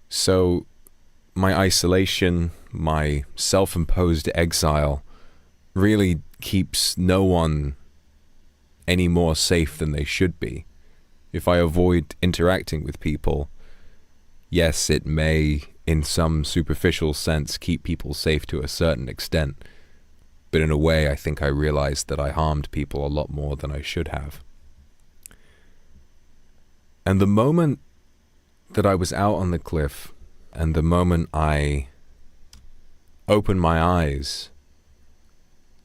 So my isolation, my self-imposed exile really keeps no one any more safe than they should be. If I avoid interacting with people, yes, it may, in some superficial sense, keep people safe to a certain extent. But in a way, I think I realized that I harmed people a lot more than I should have. And the moment that I was out on the cliff, and the moment I opened my eyes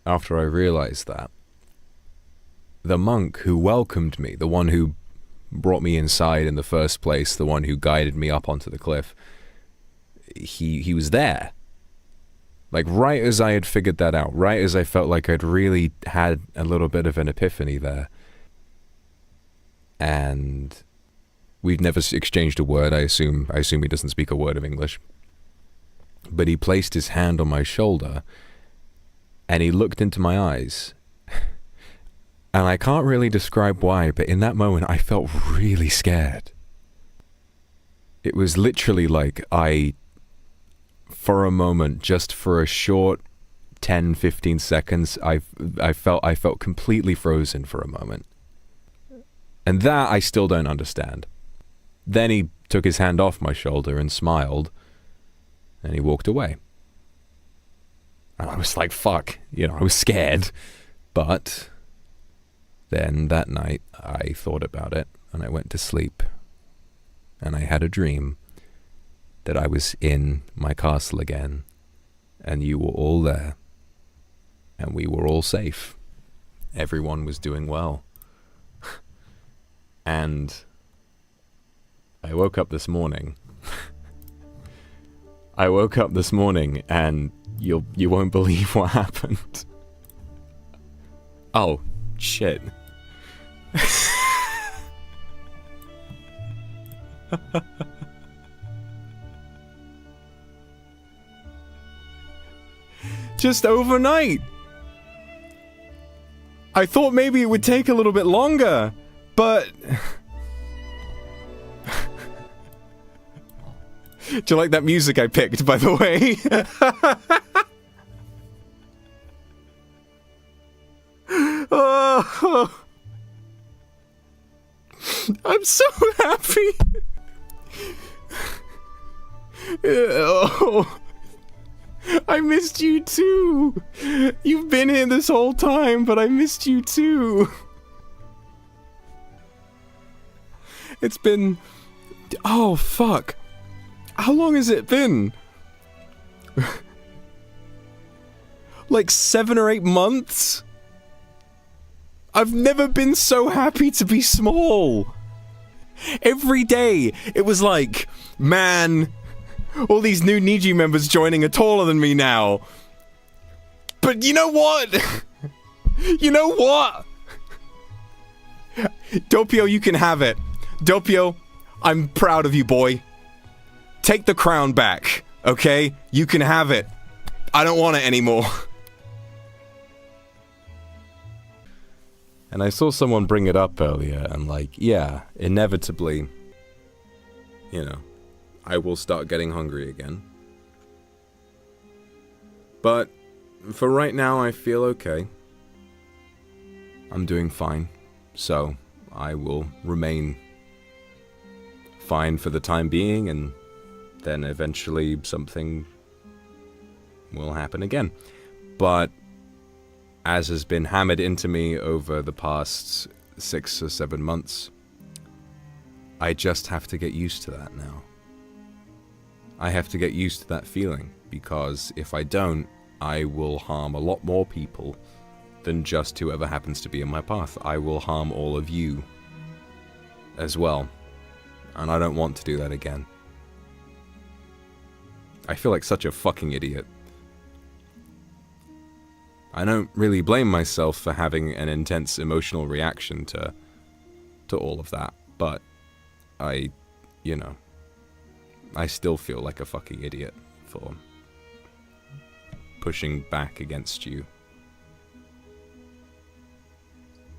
after I realized that, the monk who welcomed me, the one who brought me inside in the first place, the one who guided me up onto the cliff, he was there. Like, right as I had figured that out, right as I felt like I'd really had a little bit of an epiphany there. And we've never exchanged a word. I assume he doesn't speak a word of English. But he placed his hand on my shoulder, and he looked into my eyes. And I can't really describe why, but in that moment, I felt really scared. It was literally like for a moment, just for a short 10, 15 seconds, I felt completely frozen for a moment. And that I still don't understand. Then he took his hand off my shoulder and smiled, and he walked away. And I was like, fuck, I was scared. But then that night, I thought about it, and I went to sleep. And I had a dream that I was in my castle again, and you were all there, and we were all safe. Everyone was doing well. And I woke up this morning. And you won't believe what happened. Oh, shit. Just overnight. I thought maybe it would take a little bit longer, but... Do you like that music I picked, by the way? Oh, I'm so happy. Oh, I missed you too. You've been here this whole time, but I missed you too. It's been... Oh, fuck. How long has it been? Like 7 or 8 months? I've never been so happy to be small. Every day, it was like, man, all these new Niji members joining are taller than me now. But you know what? You know what? Doppio, you can have it. Doppio, I'm proud of you, boy. Take the crown back, okay? You can have it. I don't want it anymore. And I saw someone bring it up earlier, and yeah, inevitably, I will start getting hungry again. But for right now, I feel okay. I'm doing fine, so I will remain fine for the time being, and then eventually something will happen again. But as has been hammered into me over the past 6 or 7 months, I just have to get used to that now. I have to get used to that feeling, because if I don't, I will harm a lot more people than just whoever happens to be in my path. I will harm all of you as well, and I don't want to do that again. I feel like such a fucking idiot. I don't really blame myself for having an intense emotional reaction to all of that, but I still feel like a fucking idiot for pushing back against you,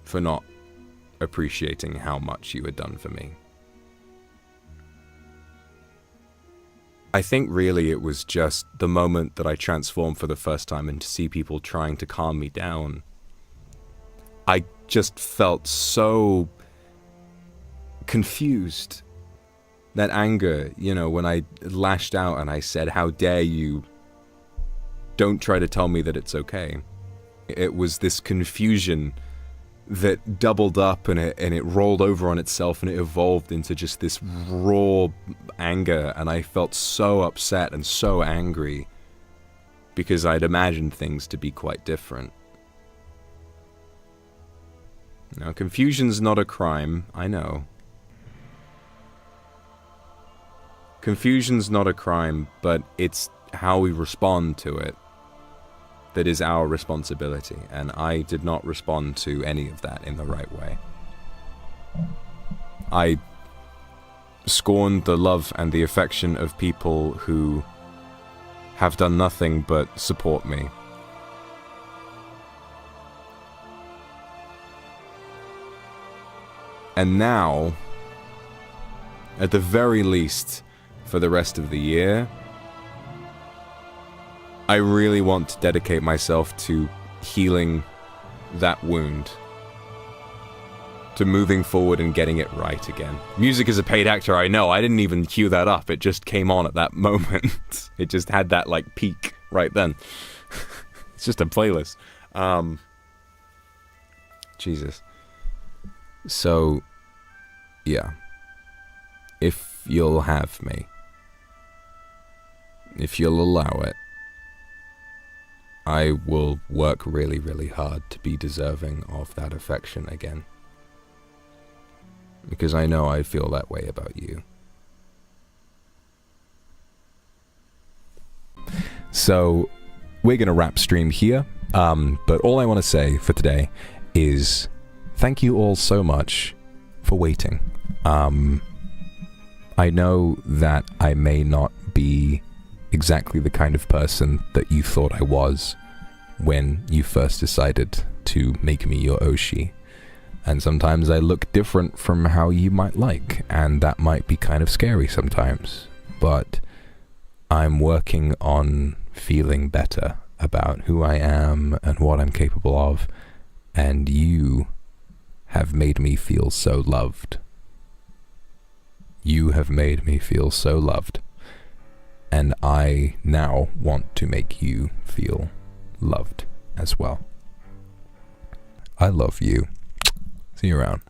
for not appreciating how much you had done for me. I think really it was just the moment that I transformed for the first time and to see people trying to calm me down. I just felt so confused. That anger, you know, when I lashed out and I said, "How dare you? Don't try to tell me that it's okay." It was this confusion that doubled up and it rolled over on itself and it evolved into just this raw anger, and I felt so upset and so angry because I'd imagined things to be quite different. Now, confusion's not a crime, I know. Confusion's not a crime, but it's how we respond to it that is our responsibility, and I did not respond to any of that in the right way. I scorned the love and the affection of people who have done nothing but support me. And now, at the very least, for the rest of the year, I really want to dedicate myself to healing that wound, to moving forward and getting it right again. Music as a paid actor, I know, I didn't even cue that up, it just came on at that moment. It just had that, like, peak right then. It's just a playlist. Jesus. So, yeah. If you'll have me, if you'll allow it, I will work really, really hard to be deserving of that affection again. Because I know I feel that way about you. So, we're going to wrap stream here, but all I want to say for today is thank you all so much for waiting. I know that I may not be exactly the kind of person that you thought I was when you first decided to make me your Oshi. And sometimes I look different from how you might like, and that might be kind of scary sometimes. But I'm working on feeling better about who I am and what I'm capable of, and you have made me feel so loved. You have made me feel so loved. And I now want to make you feel loved as well. I love you. See you around.